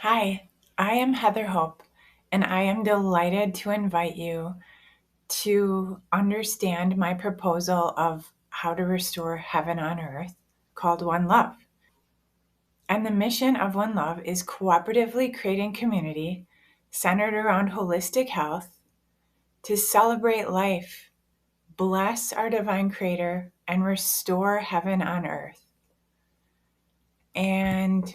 Hi, I am Heather Hope, and I am delighted to invite you to understand my proposal of how to restore heaven on earth called One Love. And the mission of One Love is cooperatively creating community centered around holistic health to celebrate life, bless our divine creator, and restore heaven on earth. And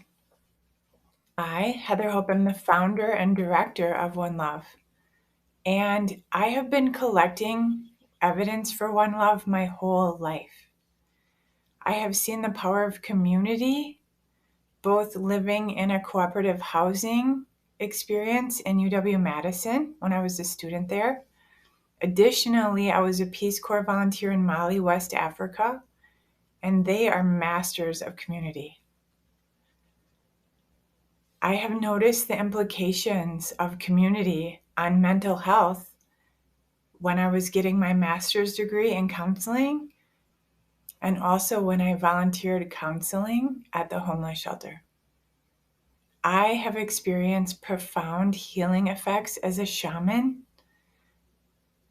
I, Heather Hope, am the founder and director of One Love. And I have been collecting evidence for One Love my whole life. I have seen the power of community, both living in a cooperative housing experience in UW-Madison when I was a student there. Additionally, I was a Peace Corps volunteer in Mali, West Africa, and they are masters of community. I have noticed the implications of community on mental health when I was getting my master's degree in counseling, and also when I volunteered counseling at the homeless shelter. I have experienced profound healing effects as a shaman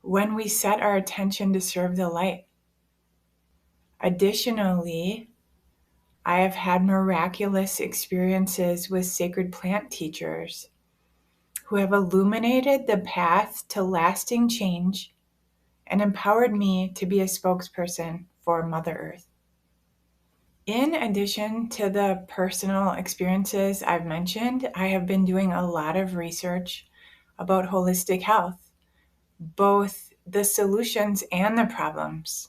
when we set our attention to serve the light. Additionally, I have had miraculous experiences with sacred plant teachers who have illuminated the path to lasting change and empowered me to be a spokesperson for Mother Earth. In addition to the personal experiences I've mentioned, I have been doing a lot of research about holistic health, both the solutions and the problems.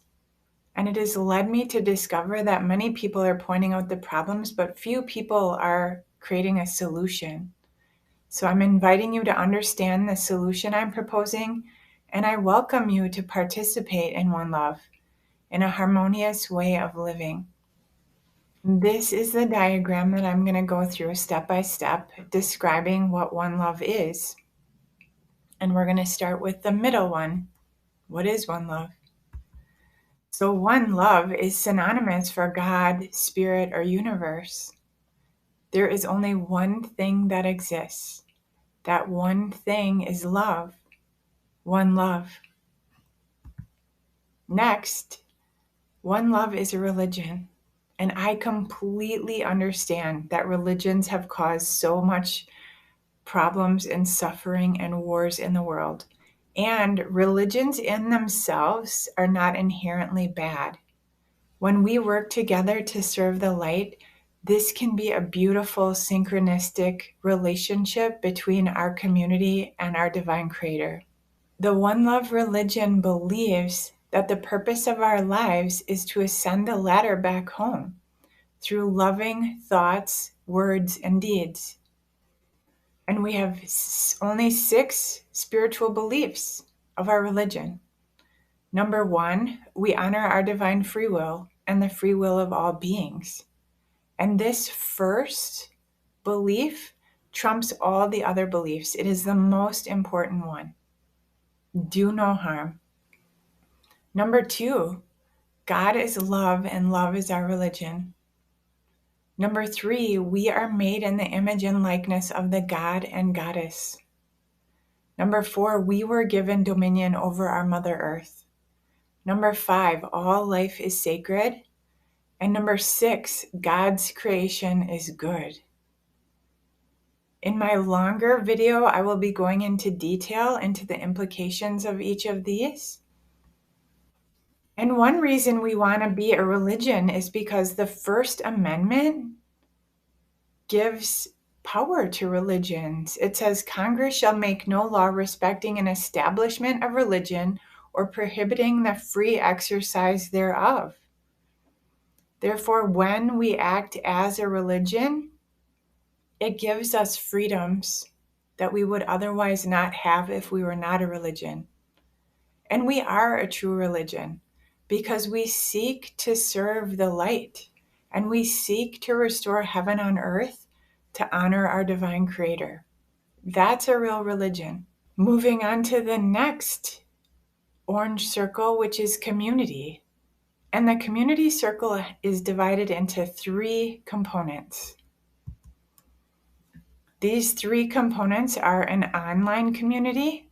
And it has led me to discover that many people are pointing out the problems, but few people are creating a solution. So I'm inviting you to understand the solution I'm proposing, and I welcome you to participate in One Love in a harmonious way of living. This is the diagram that I'm going to go through step by step, describing what One Love is. And we're going to start with the middle one. What is One Love? So One Love is synonymous for God, Spirit, or universe. There is only one thing that exists. That one thing is love. One Love. Next, One Love is a religion. And I completely understand that religions have caused so much problems and suffering and wars in the world. And religions in themselves are not inherently bad. When we work together to serve the light, this can be a beautiful synchronistic relationship between our community and our divine creator. The One Love religion believes that the purpose of our lives is to ascend the ladder back home through loving thoughts, words, and deeds. And we have only 6 spiritual beliefs of our religion. Number 1, we honor our divine free will and the free will of all beings. And this first belief trumps all the other beliefs. It is the most important one. Do no harm. Number 2, God is love and love is our religion. Number 3, we are made in the image and likeness of the God and Goddess. Number 4, we were given dominion over our Mother Earth. Number 5, all life is sacred. And number 6, God's creation is good. In my longer video, I will be going into detail into the implications of each of these. And one reason we want to be a religion is because the First Amendment gives power to religions. It says, Congress shall make no law respecting an establishment of religion or prohibiting the free exercise thereof. Therefore, when we act as a religion, it gives us freedoms that we would otherwise not have if we were not a religion. And we are a true religion because we seek to serve the light and we seek to restore heaven on earth to honor our divine creator. That's a real religion. Moving on to the next orange circle, which is community. And the community circle is divided into 3 components. These three components are an online community,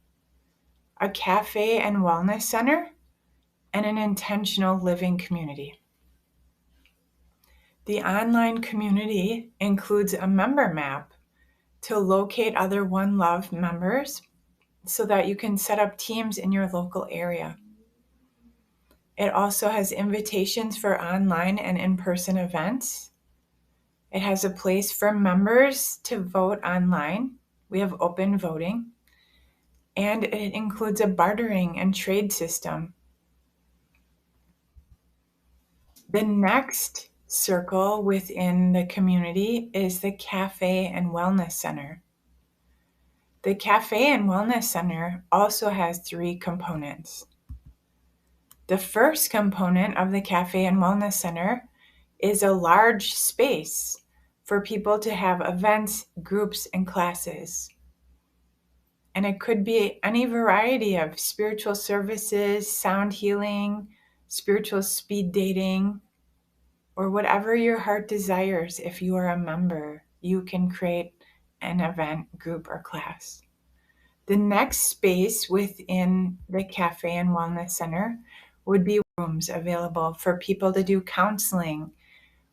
a cafe and wellness center, and an intentional living community. The online community includes a member map to locate other One Love members so that you can set up teams in your local area. It also has invitations for online and in-person events. It has a place for members to vote online. We have open voting. And it includes a bartering and trade system. The next circle within the community is the Cafe and Wellness Center. The Cafe and Wellness Center also has three components. The first component of the Cafe and Wellness Center is a large space for people to have events, groups, and classes. And it could be any variety of spiritual services, sound healing, spiritual speed dating, or whatever your heart desires. If you are a member, you can create an event, group, or class. The next space within the Cafe and Wellness Center would be rooms available for people to do counseling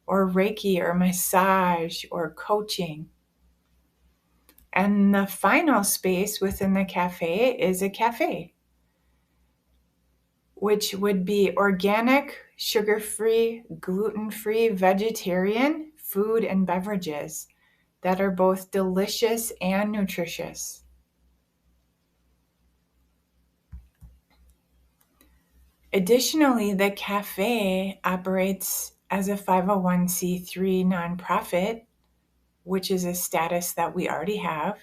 or Reiki or massage or coaching. And the final space within the cafe is a cafe, which would be organic, sugar-free, gluten-free, vegetarian food and beverages that are both delicious and nutritious. Additionally, the cafe operates as a 501c3 nonprofit, which is a status that we already have.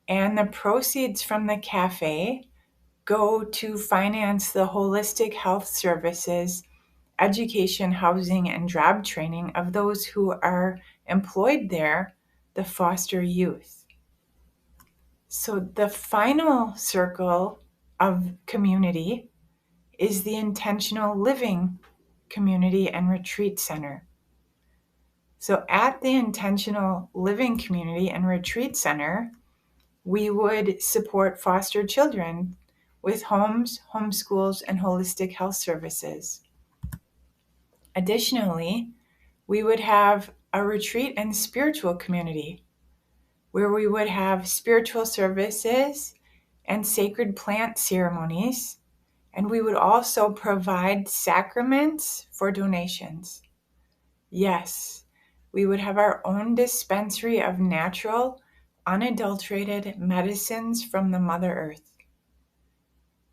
And the proceeds from the cafe go to finance the holistic health services, education, housing, and job training of those who are employed there, the foster youth. So the final circle of community is the intentional living community and retreat center. So at the intentional living community and retreat center, we would support foster children with homes, homeschools, and holistic health services. Additionally, we would have a retreat and spiritual community where we would have spiritual services and sacred plant ceremonies, and we would also provide sacraments for donations. Yes, we would have our own dispensary of natural, unadulterated medicines from the Mother Earth.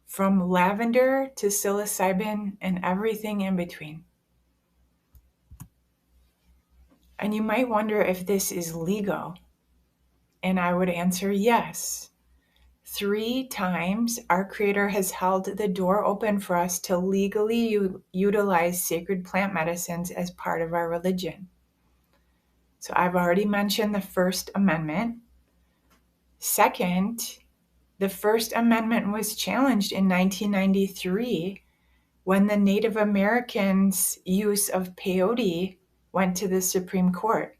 From lavender to psilocybin and everything in between. And you might wonder if this is legal. And I would answer yes. 3 times our Creator has held the door open for us to legally utilize sacred plant medicines as part of our religion. So I've already mentioned the First Amendment. Second, the First Amendment was challenged in 1993 when the Native Americans' use of peyote went to the Supreme Court,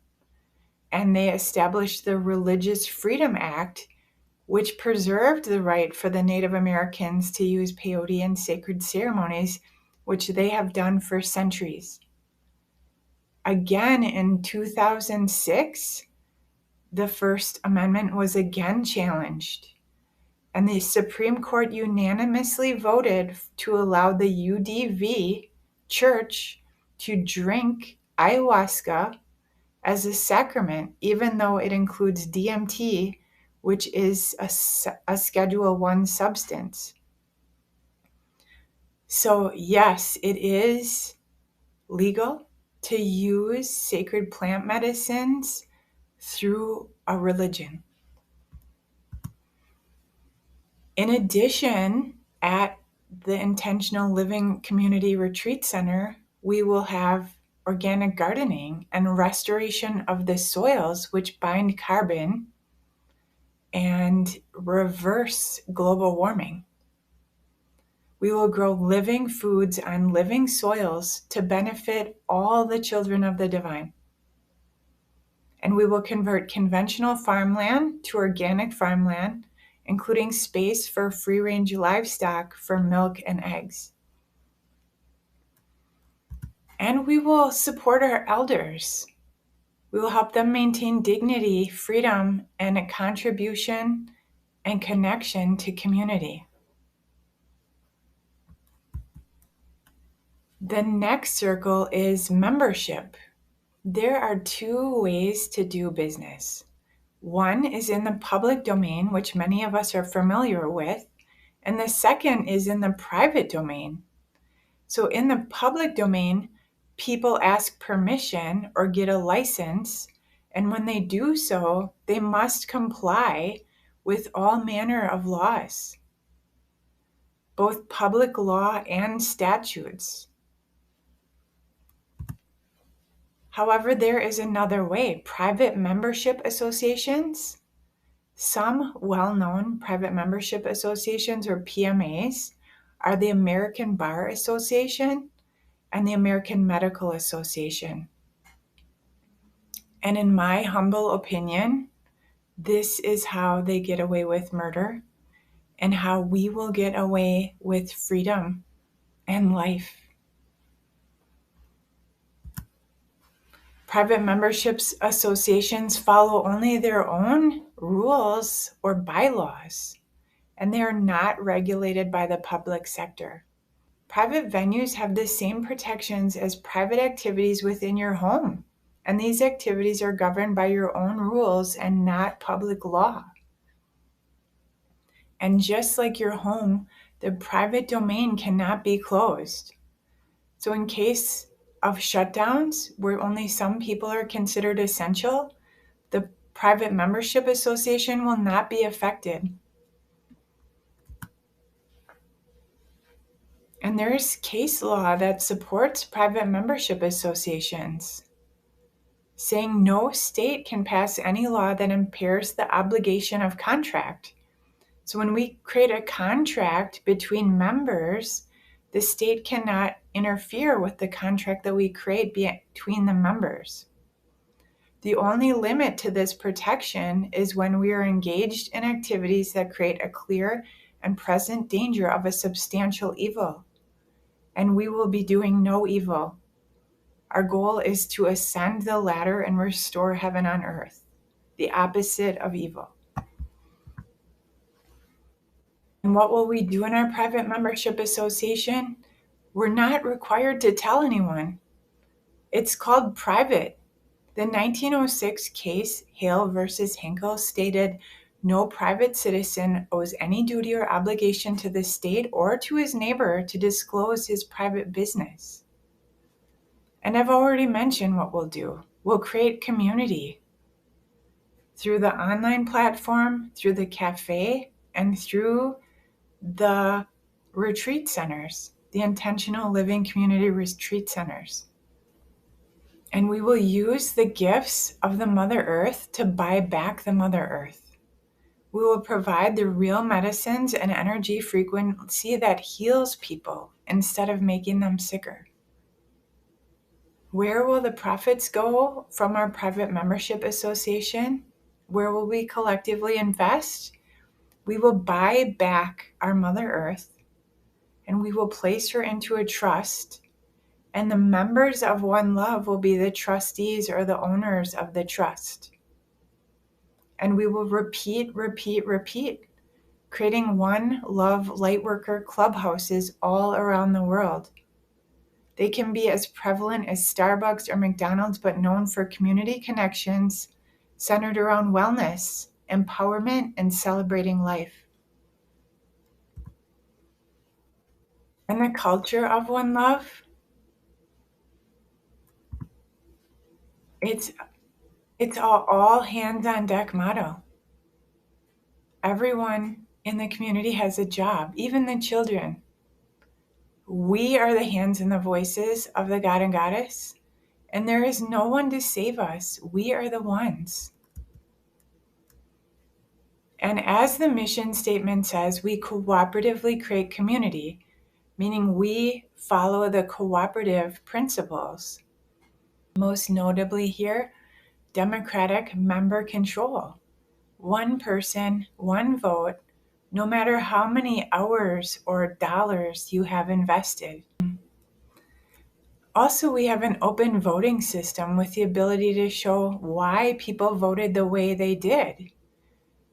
and they established the Religious Freedom Act, which preserved the right for the Native Americans to use peyote in sacred ceremonies, which they have done for centuries. Again, in 2006, the First Amendment was again challenged, and the Supreme Court unanimously voted to allow the UDV Church to drink ayahuasca as a sacrament, even though it includes DMT, which is a Schedule I substance. So yes, it is legal to use sacred plant medicines through a religion. In addition, at the Intentional Living Community Retreat Center, we will have organic gardening and restoration of the soils which bind carbon and reverse global warming. We will grow living foods on living soils to benefit all the children of the divine. And we will convert conventional farmland to organic farmland, including space for free-range livestock for milk and eggs. And we will support our elders. We will help them maintain dignity, freedom, and a contribution and connection to community. The next circle is membership. There are two ways to do business. One is in the public domain, which many of us are familiar with, and the second is in the private domain. So in the public domain, people ask permission or get a license, and when they do so, they must comply with all manner of laws, both public law and statutes. However, there is another way. Private membership associations, some well-known private membership associations or PMAs are the American Bar Association and the American Medical Association. And in my humble opinion, this is how they get away with murder and how we will get away with freedom and life. Private memberships associations follow only their own rules or bylaws, and they are not regulated by the public sector. Private venues have the same protections as private activities within your home, and these activities are governed by your own rules and not public law. And just like your home, the private domain cannot be closed. So in case of shutdowns where only some people are considered essential, the private membership association will not be affected. And there's case law that supports private membership associations, saying no state can pass any law that impairs the obligation of contract. So when we create a contract between members, the state cannot interfere with the contract that we create between the members. The only limit to this protection is when we are engaged in activities that create a clear and present danger of a substantial evil. And we will be doing no evil. Our goal is to ascend the ladder and restore heaven on earth, the opposite of evil. And what will we do in our private membership association? We're not required to tell anyone. It's called private. The 1906 case, Hale versus Hinkle, stated, "No private citizen owes any duty or obligation to the state or to his neighbor to disclose his private business." And I've already mentioned what we'll do. We'll create community through the online platform, through the cafe, and through the retreat centers, the intentional living community retreat centers. And we will use the gifts of the Mother Earth to buy back the Mother Earth. We will provide the real medicines and energy frequency that heals people instead of making them sicker. Where will the profits go from our private membership association? Where will we collectively invest? We will buy back our Mother Earth and we will place her into a trust. And the members of One Love will be the trustees or the owners of the trust. And we will repeat, creating One Love Lightworker clubhouses all around the world. They can be as prevalent as Starbucks or McDonald's, but known for community connections centered around wellness, empowerment, and celebrating life. And the culture of One Love, it's all hands on deck motto. Everyone in the community has a job, even the children. We are the hands and the voices of the God and Goddess, and there is no one to save us. We are the ones. And as the mission statement says, we cooperatively create community, meaning we follow the cooperative principles. Most notably here, democratic member control. One person, one vote, no matter how many hours or dollars you have invested. Also, we have an open voting system with the ability to show why people voted the way they did.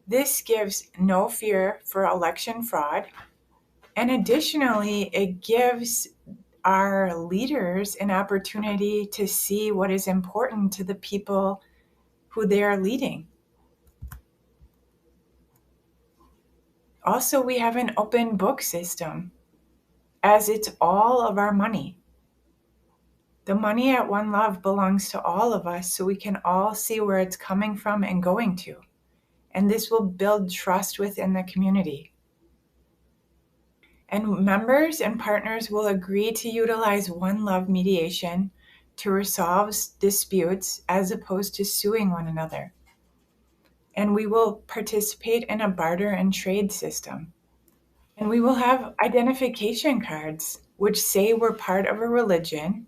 This gives no fear for election fraud. And additionally, it gives our leaders an opportunity to see what is important to the people who they are leading. Also, we have an open book system, as it's all of our money. The money at One Love belongs to all of us, so we can all see where it's coming from and going to. And this will build trust within the community. And members and partners will agree to utilize One Love mediation to resolve disputes as opposed to suing one another. And we will participate in a barter and trade system. And we will have identification cards, which say we're part of a religion,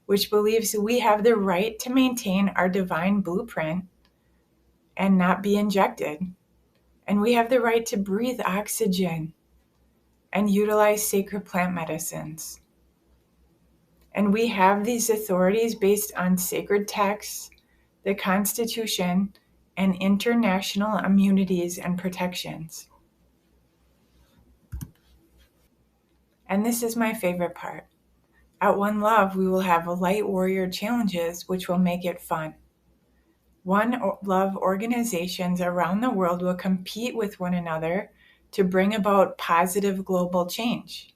which believes we have the right to maintain our divine blueprint and not be injected. And we have the right to breathe oxygen and utilize sacred plant medicines. And we have these authorities based on sacred texts, the Constitution, and international immunities and protections. And this is my favorite part. At One Love, we will have light warrior challenges, which will make it fun. One Love organizations around the world will compete with one another to bring about positive global change,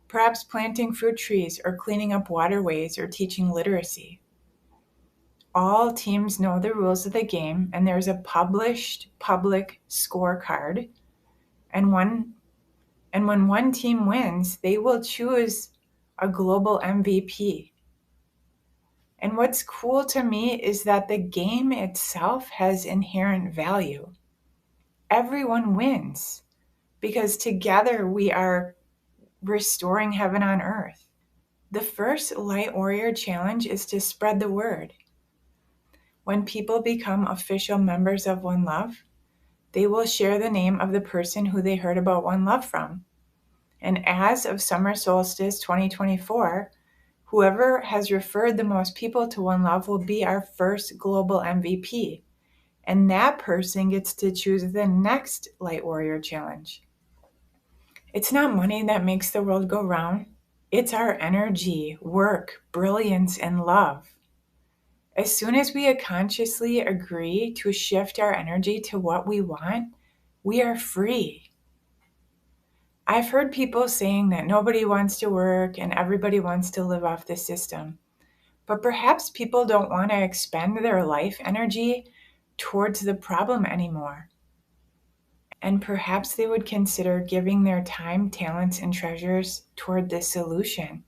perhaps planting fruit trees or cleaning up waterways or teaching literacy. All teams know the rules of the game, and there's a published public scorecard. And when one team wins, they will choose a global MVP. And what's cool to me is that the game itself has inherent value. Everyone wins because together we are restoring heaven on earth. The first Light Warrior Challenge is to spread the word. When people become official members of One Love, they will share the name of the person who they heard about One Love from. And as of Summer Solstice 2024, whoever has referred the most people to One Love will be our first global MVP. And that person gets to choose the next Light Warrior Challenge. It's not money that makes the world go round. It's our energy, work, brilliance, and love. As soon as we consciously agree to shift our energy to what we want, we are free. I've heard people saying that nobody wants to work and everybody wants to live off the system. But perhaps people don't want to expend their life energy towards the problem anymore. And perhaps they would consider giving their time, talents, and treasures toward the solution.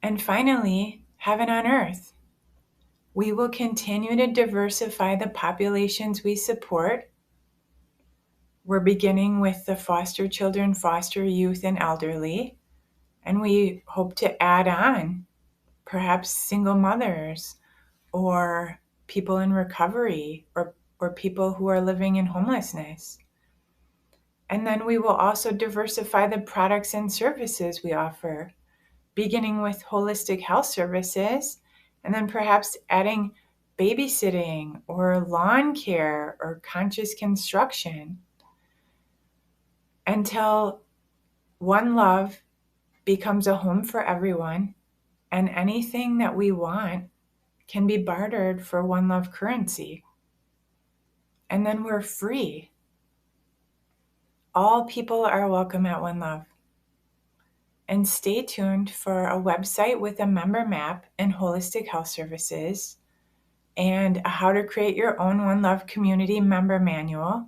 And finally, heaven on earth. We will continue to diversify the populations we support. We're beginning with the foster children, foster youth, and elderly. And we hope to add on perhaps single mothers or people in recovery or people who are living in homelessness. And then we will also diversify the products and services we offer, beginning with holistic health services, and then perhaps adding babysitting or lawn care or conscious construction until One Love becomes a home for everyone, and anything that we want can be bartered for One Love currency. And then we're free. All people are welcome at One Love. And stay tuned for a website with a member map and holistic health services, and how to create your own One Love community member manual,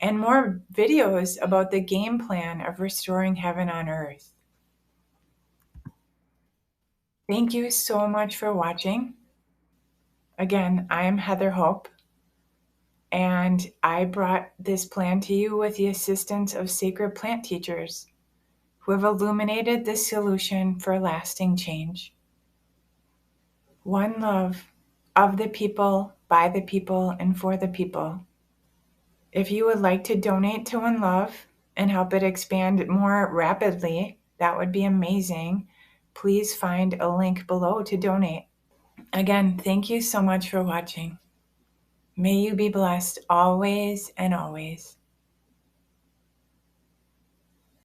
and more videos about the game plan of restoring heaven on earth. Thank you so much for watching. Again, I am Heather Hope, and I brought this plan to you with the assistance of sacred plant teachers who have illuminated the solution for lasting change. One Love. of the people, by the people, and for the people. If you would like to donate to One Love and help it expand more rapidly, that would be amazing. Please find a link below to donate. Again, thank you so much for watching. May you be blessed always and always.